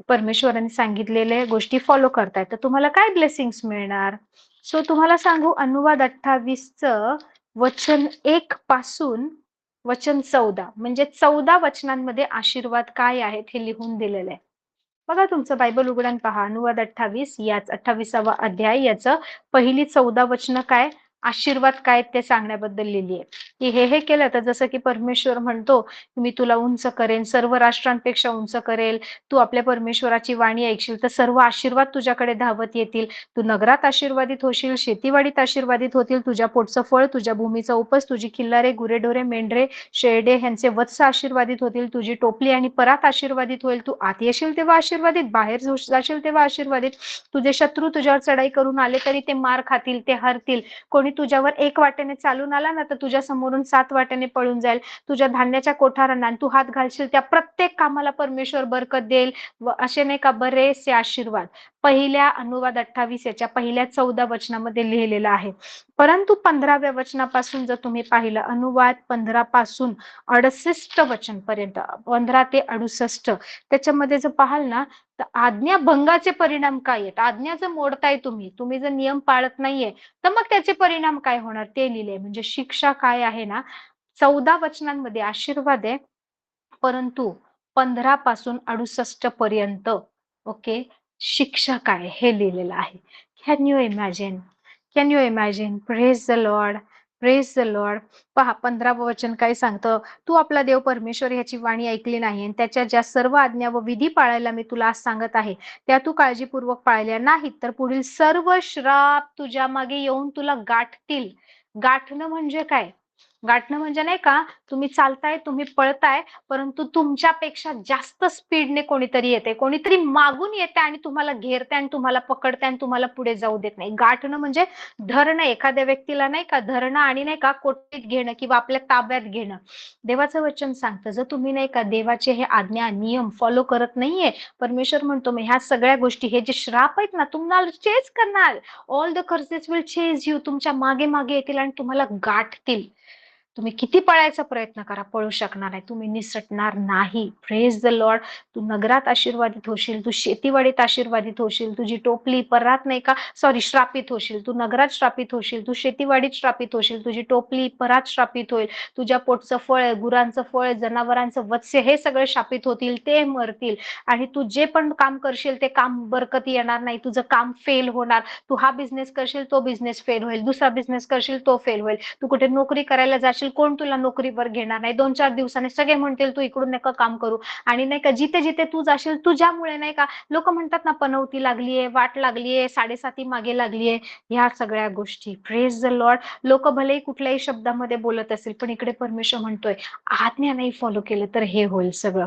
परमेश्वराने सांगितलेल्या गोष्टी फॉलो करताय तर तुम्हाला काय ब्लेसिंग्स मिळणार. सो तुम्हाला सांगू, अनुवाद 28चं वचन 1 पासून वचन 14, म्हणजे 14 वचनांमध्ये आशीर्वाद काय आहेत हे लिहून दिलेलं आहे. बघा, तुमचं बायबल उघडून पहा. अनुवाद 28 याच 28वा अध्याय याचं पहिली 14 वचन काय, आशीर्वाद काय ते सांगण्याबद्दल लिहिली आहे. की हे केलं तर जसं की परमेश्वर म्हणतो, मी तुला उंच करेन, सर्व राष्ट्रांपेक्षा उंच करेल. तू आपल्या परमेश्वराची वाणी ऐकशील तर सर्व आशीर्वाद तुझ्याकडे धावत येतील. तू नगरात आशीर्वादित होशील, शेतीवाडीत आशीर्वादित होतील, तुझ्या पोटचं फळ, तुझ्या भूमीचा उपज, तुझी खिल्लारे, गुरेढोरे, मेंढरे, शेरडे ह्यांचे वत्स आशीर्वादित होतील. तुझी टोपली आणि परात आशीर्वादित होईल. तू आत येशील तेव्हा आशीर्वादित, बाहेर जाशील तेव्हा आशीर्वादित. तुझे शत्रू तुझ्यावर चढाई करून आले तरी ते मार खातील, ते हरतील. कोणी तुझ्यावर एक वाटेने चालून आला ना तर तुझ्या समोरून 7 वाटेने पळून जाईल. तुझ्या धान्याच्या कोठारांना तू हात घालशील त्या प्रत्येक कामाला परमेश्वर बरकत देईल. व असे नाही का बरेचसे आशीर्वाद. पहिल्या अनुवाद 28 याच्या पहिल्या 14 वचनामध्ये लिहिलेलं आहे. परंतु 15व्या वचनापासून जर तुम्ही पाहिलं, अनुवाद 15 पासून 68 वचनपर्यंत, 15 ते 68, त्याच्यामध्ये जर पाहाल ना, तर आज्ञाभंगाचे परिणाम काय आहेत? आज्ञा जर मोडताय तुम्ही, तुम्ही जर नियम पाळत नाहीये, तर मग त्याचे परिणाम काय होणार ते लिहिले. म्हणजे शिक्षा काय आहे ना, 14 वचनांमध्ये आशीर्वाद आहे, परंतु 15 पासून 68 पर्यंत, ओके, शिक्षा काय हे लिहिलेलं आहे. Can you imagine? Can you imagine? Praise the Lord, praise the Lord. पहा 15वं वचन काय सांगतं, तू आपला देव परमेश्वर ह्याची वाणी ऐकली नाही आणि त्याच्या ज्या सर्व आज्ञा व विधी पाळायला मी तुला आज सांगत आहे, त्या तू काळजीपूर्वक पाळल्या नाहीत, तर पुढील सर्व श्राप तुझ्या मागे येऊन तुला गाठतील. गाठणं म्हणजे काय? गाठणं म्हणजे नाही का, तुम्ही चालताय, तुम्ही पळताय, परंतु तुमच्यापेक्षा जास्त स्पीडने कोणीतरी येते, कोणीतरी मागून येते आणि तुम्हाला घेरते आणि तुम्हाला पकडते आणि तुम्हाला पुढे जाऊ देत नाही. गाठणं म्हणजे धरणं, एखाद्या व्यक्तीला नाही का धरणं आणि नाही का कोठडीत घेणं किंवा आपल्या ताब्यात घेणं. देवाचं वचन सांगतं, जर तुम्ही नाही का देवाचे हे आज्ञा, नियम फॉलो करत नाहीये, परमेश्वर म्हणतो मग ह्या सगळ्या गोष्टी, हे जे श्राप आहेत ना, तुम्हाला चेज करणार. All the curses will chase you. तुमच्या मागे मागे येतील आणि तुम्हाला गाठतील. तुम्ही किती पळायचा प्रयत्न करा, पळू शकणार नाही. तुम्ही निसटणार नाही. Praise the Lord. तू नगरात आशीर्वादित होशील, तू शेतीवाडीत आशीर्वादित होशील, तुझी टोपली परात नाही का, सॉरी, श्रापित होशील. तू नगरात श्रापित होशील, तू शेतीवाडीत श्रापित होशील, तुझी टोपली परात श्रापित होईल. तुझ्या पोटचं फळ, गुरांचं फळ, जनावरांचं वत्स्य, हे सगळे शापित होतील, ते मरतील. आणि तू जे पण काम करशील ते काम बरकती येणार नाही. तुझं काम फेल होणार. तू हा बिझनेस करशील, तो बिझनेस फेल होईल. दुसरा बिझनेस करशील, तो फेल होईल. तू कुठे नोकरी करायला जाशील, कोण तुला नोकरीवर घेणार नाही. 2-4 दिवसांनी सगळे म्हणतील तू इकडून नका काम करू. आणि नाही का जिथे जिथे तू जाशील, तुझ्यामुळे नाही का लोक म्हणतात ना, पनवती लागलीये, वाट लागलीये, साडेसाती मागे लागलीये. ह्या सगळ्या गोष्टी, प्रेज द लॉर्ड. लोक भलेही कुठल्याही शब्दामध्ये बोलत असेल, पण इकडे परमेश्वर म्हणतोय, आज्ञा नाही फॉलो केलं तर हे होईल सगळं.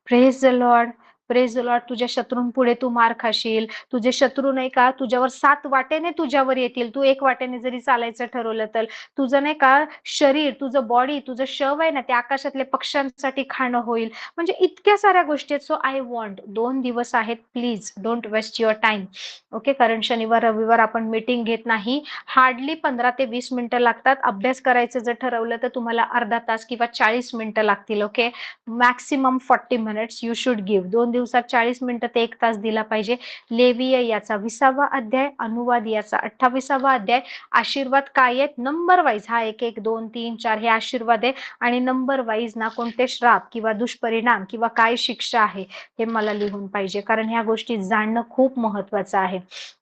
Praise the Lord, praise the Lord. तुझ्या शत्रूंपुढे तू मार खाशील. तुझे शत्रू नाही का तुझ्यावर 7 वाटेने तुझ्यावर येतील. तू 1 वाटेने जरी चालायचं ठरवलं तर तुझं नाही का शरीर, तुझं बॉडी, तुझं शव आहे ना, ते आकाशातल्या पक्ष्यांसाठी खाणं होईल. म्हणजे इतक्या साऱ्या गोष्टी आहेत. सो आय वॉन्ट, 2 दिवस आहेत, please don't waste your time. Okay, कारण शनिवार रविवार आपण मीटिंग घेत नाही. हार्डली 15 ते 20 मिनिटं लागतात. अभ्यास करायचं जर ठरवलं तर तुम्हाला अर्धा तास किंवा 40 मिनिटं लागतील. Okay, maximum 40 minutes you should give. 2 दिवसात 40 मिनिटं ते 1 तास दिला पाहिजे. लेवीय याचा 20वा अध्याय, अनुवाद याचा 28वा अध्याय. आशीर्वाद काय आहेत नंबर वाईज, हा 1 1 2 3 4 हे आशीर्वाद आहे. आणि नंबर वाईज ना कोणते श्राप किंवा दुष्परिणाम किंवा काय शिक्षा आहे हे मला लिहून पाहिजे, कारण ह्या गोष्टी जाणणं खूप महत्वाचं आहे.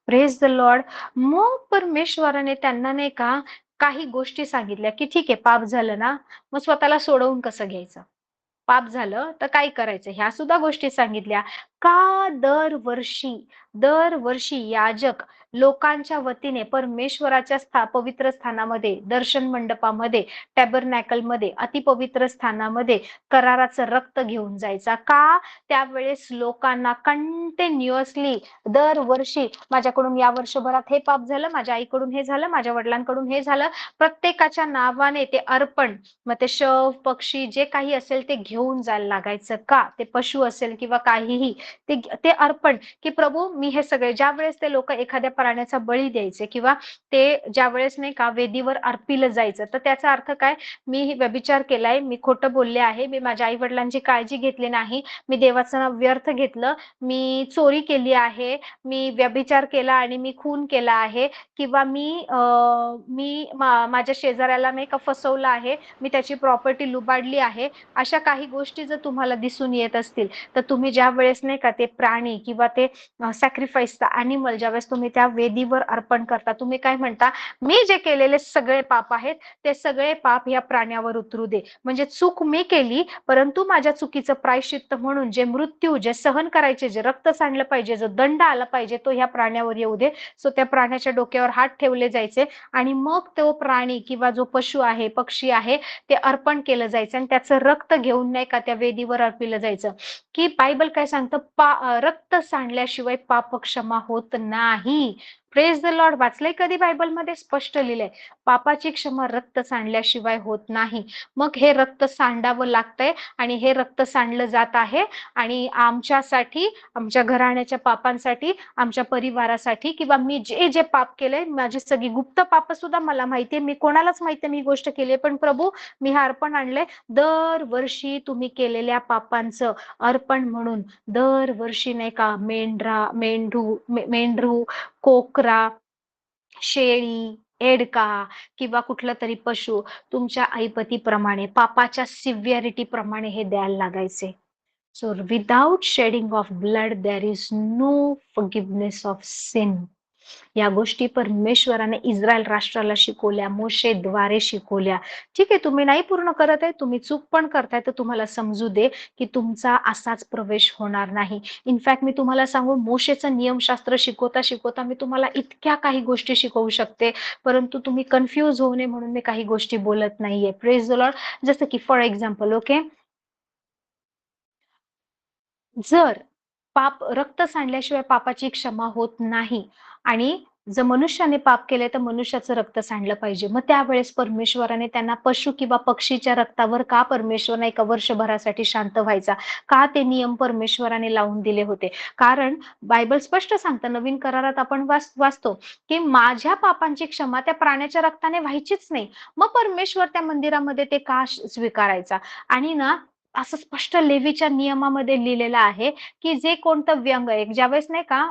Praise the Lord. मग परमेश्वराने त्यांना नाही का काही गोष्टी सांगितल्या, की ठीक आहे पाप झालं ना, मग स्वतःला सोडवून कसं घ्यायचं, पाप झालं तर काय करायचं, ह्या सुद्धा गोष्टी सांगितल्या. का दरवर्षी याजक लोकांच्या वतीने परमेश्वराच्या पवित्र स्थानामध्ये, दर्शन मंडपामध्ये, टॅबरनॅकलमध्ये, अतिपवित्र स्थानामध्ये कराराचं रक्त घेऊन जायचा. का? त्यावेळेस लोकांना कंटिन्युअसली दरवर्षी, माझ्याकडून या वर्षभरात हे पाप झालं, माझ्या आईकडून हे झालं, माझ्या वडिलांकडून हे झालं, प्रत्येकाच्या नावाने ते अर्पण, मग ते शव, पक्षी जे काही असेल ते घेऊन जायला लागायचं. का? ते पशु असेल किंवा काहीही, ते ते अर्पण, की प्रभू मी हे सगळे, ज्या वेळेस ते लोक एखाद्या प्राण्याचा बळी द्यायचे किंवा ते ज्या वेळेस नाही का वेदीवर अर्पिलं जायचं, तर त्याचा अर्थ काय, मी व्यभिचार केलाय, मी खोटं बोलले आहे, मी माझ्या आई वडिलांची काळजी घेतली नाही, मी देवाचं नाव व्यर्थ घेतलं, मी चोरी केली आहे, मी व्यभिचार केला आणि मी खून केला आहे, किंवा माझ्या शेजाऱ्याला नाही का फसवलं आहे, मी त्याची प्रॉपर्टी लुबाडली आहे. अशा काही गोष्टी जर तुम्हाला दिसून येत असतील, तर तुम्ही ज्या वेळेस नाही का ते प्राणी किंवा ते सॅक्रिफाईसचा ॲनिमल ज्यावेळेस तुम्ही त्या वेदीवर अर्पण करता, तुम्ही काय म्हणता, मी जे केलेले सगळे पाप आहेत ते सगळे पाप या प्राण्यावर उतरू दे. म्हणजे चूक मी केली, परंतु माझ्या चुकीचं प्रायश्चित्त म्हणून जे मृत्यू, जे सहन करायचे, जे रक्त सांडलं पाहिजे, जो दंड आला पाहिजे, तो ह्या प्राण्यावर येऊ दे. सो त्या प्राण्याच्या डोक्यावर हात ठेवले जायचे आणि मग तो प्राणी किंवा जो पशु आहे, पक्षी आहे, ते अर्पण केलं जायचं आणि त्याचं रक्त घेऊन नाही का त्या वेदीवर अर्पिलं जायचं. की बायबल काय सांगतं, रक्त सांडल्याशिवाय पाप क्षमा होत नाही. Praise the Lord. वाचलंय कधी बायबलमध्ये? स्पष्ट लिहिलंय. पापाची क्षमा रक्त सांडल्याशिवाय होत नाही. मग हे रक्त सांडावं लागतंय आणि हे रक्त सांडलं जात आहे आणि आमच्यासाठी, आमच्या घराण्याच्या पापांसाठी, आमच्या परिवारासाठी, किंवा मी जे जे पाप केलंय, माझी सगळी गुप्त पाप सुद्धा मला माहितीये, मी कोणालाच माहितीये मी गोष्ट केली, पण प्रभू मी हे अर्पण आणलंय. दरवर्षी तुम्ही केलेल्या पापांचं अर्पण म्हणून दरवर्षी नाही का, मेंढरू, कोकरा, शेळी, एडका किंवा कुठला तरी पशु तुमच्या ऐपतीप्रमाणे, पापाच्या सिव्हिअरिटी प्रमाणे हे द्यायला लागायचे. So without shedding of blood there is no forgiveness of sin. या गोष्टी परमेश्वराने इस्रायल राष्ट्राला शिकवल्या, मोशेद्वारे शिकवल्या. ठीक आहे, तुम्ही नाही पूर्ण करत आहे, तुम्ही चूक पण करताय, तर तुम्हाला समजू दे की तुमचा असाच प्रवेश होणार नाही. इनफॅक्ट मी तुम्हाला सांगू, मोशेचं नियमशास्त्र शिकवता शिकवता मी तुम्हाला इतक्या काही गोष्टी शिकवू शकते, परंतु तुम्ही कन्फ्यूज होऊ नये म्हणून मी काही गोष्टी बोलत नाहीये. Praise the Lord. जसं की फॉर एक्झाम्पल, ओके, जर रक्त सांडल्याशिवाय पापाची क्षमा होत नाही आणि जर मनुष्याने पाप केले तर मनुष्याचं रक्त सांडलं पाहिजे. मग त्यावेळेस परमेश्वराने त्यांना पशु किंवा पक्षीच्या रक्तावर का परमेश्वराने एका वर्षभरासाठी शांत व्हायचा, का ते नियम परमेश्वराने लावून दिले होते? कारण बायबल स्पष्ट सांगतं, नवीन करारात आपण वाचतो की माझ्या पापांची क्षमा त्या प्राण्याच्या रक्ताने व्हायचीच नाही. मग परमेश्वर त्या मंदिरामध्ये ते का स्वीकारायचा? आणि ना, असं स्पष्ट लेवीच्या नियमामध्ये लिहिलेलं आहे की जे कोणतं व्यंग आहे, ज्यावेळेस नाही का,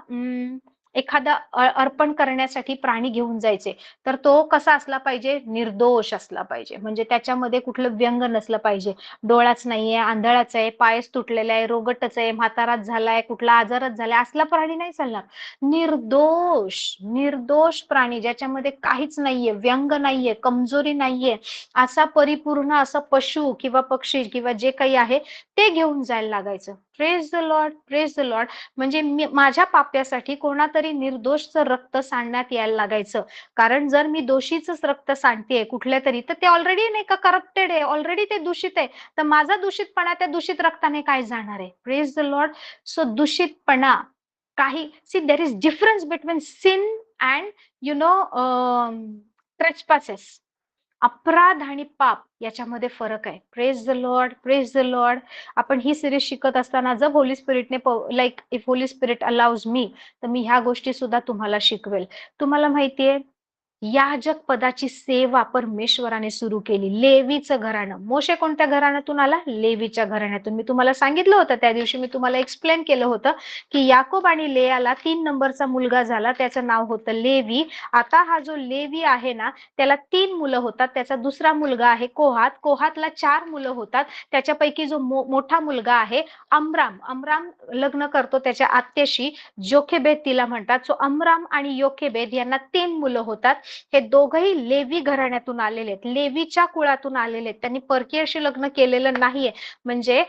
एखादा अर्पण करण्यासाठी प्राणी घेऊन जायचे, तर तो कसा असला पाहिजे? निर्दोष असला पाहिजे. म्हणजे त्याच्यामध्ये कुठलं व्यंग नसलं पाहिजे. डोळाच नाहीये, आंधळाच आहे, पायच तुटलेला आहे, रोगटच आहे, म्हाताराच झालाय, कुठला आजारच झालाय, असला प्राणी नाही चालणार. निर्दोष, निर्दोष प्राणी, ज्याच्यामध्ये काहीच नाहीये, व्यंग नाहीये, कमजोरी नाहीये, असा परिपूर्ण असा पशु किंवा पक्षी किंवा जे काही आहे ते घेऊन जायला लागायचं. Praise the Lord, praise the Lord. म्हणजे माझ्या पाप्यासाठी कोणातरी निर्दोषचं रक्त सांडण्यात यायला लागायचं. कारण जर मी दोषीचंच रक्त सांडतेय कुठल्या तरी, तर ते ऑलरेडी नाही का करप्टेड आहे, ऑलरेडी ते दूषित आहे. तर माझा दूषितपणा त्या दूषित रक्ताने काय जाणार आहे? Praise the Lord. सो दूषितपणा काही, see there is difference between sin and you know trespasses. अपराध आणि पाप याच्यामध्ये फरक आहे. Praise the Lord, praise the Lord. आपण ही सिरीज शिकत असताना जर होली स्पिरिटने, like if Holy Spirit allows me, तर मी ह्या गोष्टी सुद्धा तुम्हाला शिकवेल. तुम्हाला माहितीये, याजक पदाची सेवा परमेश्वराने सुरू केली. लेवीचं घराणं. मोशे कोणत्या घराण्यातून आला? लेवीच्या घराण्यातून. मी तुम्हाला सांगितलं होतं त्या दिवशी, मी तुम्हाला एक्सप्लेन केलं होतं की याकोब आणि लेयाला 3 नंबरचा मुलगा झाला, त्याचं नाव होतं लेवी. आता हा जो लेवी आहे ना, त्याला 3 मुलं होतात. त्याचा दुसरा मुलगा आहे कोहात. कोहातला 4 मुलं होतात. त्याच्यापैकी जो मोठा मुलगा आहे अमराम, अमराम लग्न करतो त्याच्या आत्याशी, जोखेबेद तिला म्हणतात. सो अमराम आणि योखेबेद यांना 3 मुलं होतात. हे दोघही लेवी घराण्यातून आलेले आहेत, लेवीच्या कुळातून आलेले आहेत. त्यांनी परकीयाशी लग्न केलेलं नाहीये. म्हणजे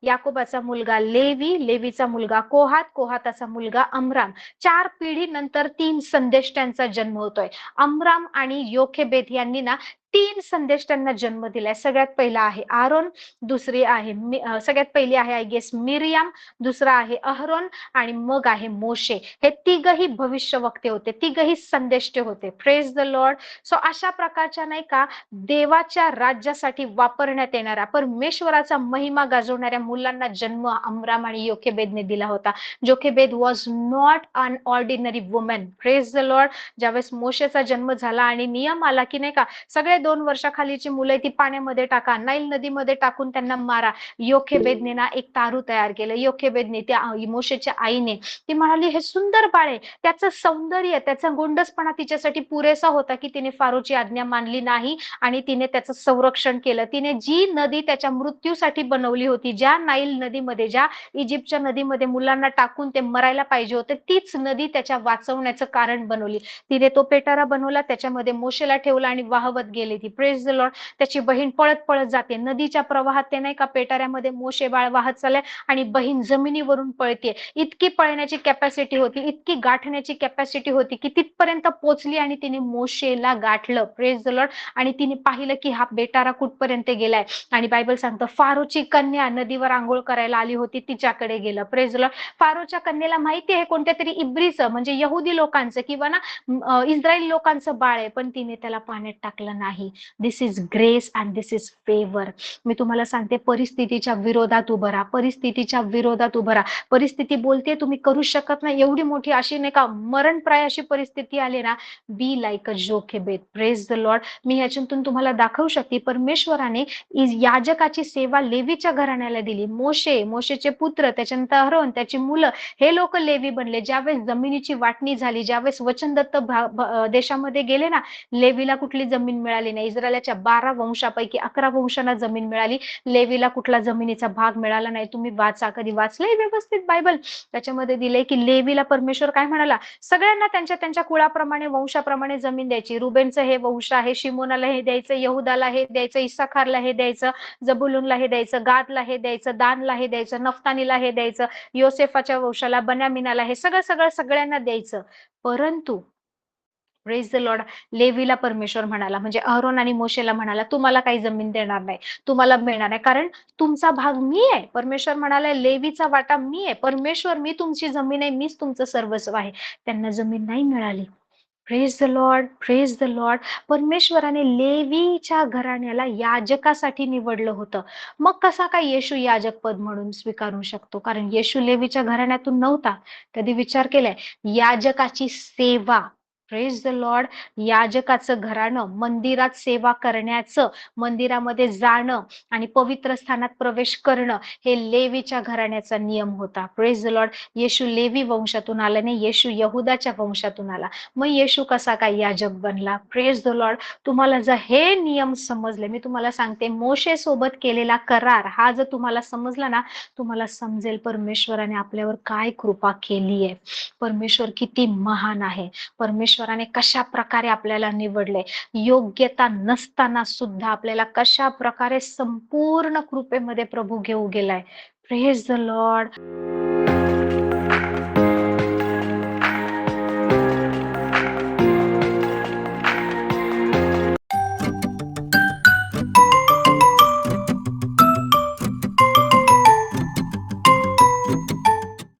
याकोबाचा मुलगा लेवी, लेवीचा मुलगा कोहात, कोहाताचा मुलगा अमराम. 4 पिढी नंतर 3 संदेष्ट्यांचा जन्म होतोय. अमराम आणि योखेबेद यांनी ना 3 संदेष्ट्यांना जन्म दिलाय. सगळ्यात पहिला आहे आरोन, दुसरी आहे सगळ्यात पहिली आहे आय गेस मिरियाम, दुसरा आहे अहरोन आणि मग आहे मोशे. हे तिघही भविष्यवक्ते होते, तिघही संदेष्टे होते. Praise the Lord. सो अशा प्रकारच्या नाही का, देवाच्या राज्यासाठी वापरण्यात येणाऱ्या, परमेश्वराचा महिमा गाजवणाऱ्या मुलांना जन्म अमराम आणि योखेबेदने दिला होता. Jochebed was not an ordinary woman. Praise the Lord. ज्यावेळेस मोशेचा जन्म झाला आणि नियम आला की नाही का, सगळे 2 वर्षाखालीची मुलं ती पाण्यामध्ये टाका, नाईल नदीमध्ये टाकून त्यांना मारा. योखेबेदने ना एक तारू तयार केलं. योखेबेदने, त्या मोशेच्या आईने, ती म्हणाली हे सुंदर बाळ आहे, त्याचं सौंदर्य, त्याचा गोंडसपणा तिच्यासाठी पुरेसा होता की तिने फारोची आज्ञा मानली नाही आणि तिने त्याचं संरक्षण केलं. तिने जी नदी त्याच्या मृत्यूसाठी बनवली होती, ज्या नाईल नदीमध्ये, ज्या इजिप्तच्या नदीमध्ये मुलांना टाकून ते मरायला पाहिजे होते, तीच नदी त्याच्या वाचवण्याचं कारण बनवली. तिने तो पेटारा बनवला, त्याच्यामध्ये मोशेला ठेवला आणि वाहवत गेले. गेली ती. Praise the Lord. त्याची बहीण पळत-पळत जाते. नदीच्या प्रवाहात ते नाही का पेटाऱ्यामध्ये मोशे बाळ वाहत चाललंय आणि बहीण जमिनीवरून पळतेय. इतकी पळण्याची कॅपॅसिटी होती, इतकी गाठण्याची कॅपॅसिटी होती, की तिथपर्यंत पोहोचली आणि तिने मोशेला गाठलं. Praise the Lord. आणि तिने पाहिलं की हा बेटारा कुठपर्यंत गेलाय आणि बायबल सांगतं फारोची कन्या नदीवर अंघोळ करायला आली होती, तिच्याकडे गेलं. Praise the Lord. फारोच्या कन्येला माहिती आहे कोणत्या तरी इब्रीचं म्हणजे यहुदी लोकांचं किंवा ना इस्रायल लोकांचं बाळ आहे, पण तिने त्याला पाण्यात टाकलं नाही. This is grace and this is favour. मी तुम्हाला सांगते परिस्थितीच्या विरोधात उभं राहा. परिस्थितीच्या विरोधात उभं राहा. परिस्थिती बोलते तुम्ही करू शकत नाही, एवढी मोठी अशी नाही का मरणप्राय अशी परिस्थिती आली ना, be like a Jochebed. Praise the Lord. मी ह्याच्यातून तुम्हाला दाखवू शकते परमेश्वराने याजकाची सेवा लेवीच्या घराण्याला दिली. मोशेचे पुत्र, त्याच्यानंतर अहरोन, त्याची मुलं, हे लोक लेवी बनले. ज्यावेळेस जमिनीची वाटणी झाली, ज्यावेळेस वचनदत्त देशामध्ये गेले ना, लेवीला कुठली जमीन मिळाली नाही. इस्रायलच्या 12 वंशापैकी 11 वंशांना जमीन मिळाली, लेवीला कुठला जमिनीचा भाग मिळाला नाही. तुम्ही वाचा, कधी वाचलंय व्यवस्थित बायबल? त्याच्यामध्ये दिलंय की लेवीला परमेश्वर काय म्हणाला, सगळ्यांना त्यांच्या त्यांच्या कुळाप्रमाणे वंशाप्रमाणे जमीन द्यायची. रुबेनचं हे वंश आहे, शिमोनाला हे द्यायचं, यहुदाला हे द्यायचं, इसाखारला हे द्यायचं, जबुलूनला हे द्यायचं, गादला हे द्यायचं, दानला हे द्यायचं, नफ्तानीला हे द्यायचं, योसेफाच्या वंशाला, बन्यामिनाला हे सगळं सगळं सगळ्यांना द्यायचं. परंतु प्रेज द लॉर्ड, लेवीला परमेश्वर म्हणाला म्हणजे अहरोन आणि मोशेला म्हणाला, तुम्हाला काही जमीन देणार नाही, तुम्हाला मिळणार नाही, कारण तुमचा भाग मी आहे. परमेश्वर म्हणाला लेवीचा वाटा मी आहे. परमेश्वर, मी तुमची जमीन आहे, मीच तुमचं सर्वस्व आहे. त्यांना जमीन नाही मिळाली. Praise the Lord, praise the Lord. परमेश्वराने लेवीच्या घराण्याला याजकासाठी निवडलं होतं. मग कसा काय येशू याजक पद म्हणून स्वीकारू शकतो? कारण येशू लेवीच्या घराण्यातून नव्हता. कधी विचार केलाय? याजकाची सेवा. Praise the Lord. याजकाचं घराणं मंदिरात सेवा करण्याचं, मंदिरामध्ये जाणं आणि पवित्र स्थानात प्रवेश करणं हे लेवीच्या घराण्याचा नियम होता. Praise the Lord. Yeshu Levi वंशातून आला नाही, येशू यहुदाच्या वंशातून आला. मग येशू कसा काय याजक बनला? Praise the Lord. तुम्हाला जर हे नियम समजले, मी तुम्हाला सांगते मोशे सोबत केलेला करार हा जर तुम्हाला समजला ना, तुम्हाला समजेल परमेश्वराने आपल्यावर काय कृपा केली आहे, परमेश्वर किती महान आहे, परमेश्वराने कशा प्रकारे आपल्याला निवडले, योग्यता नसताना सुद्धा आपल्याला कशा प्रकारे संपूर्ण कृपेमध्ये प्रभू घेऊ गेलाय. Praise the Lord.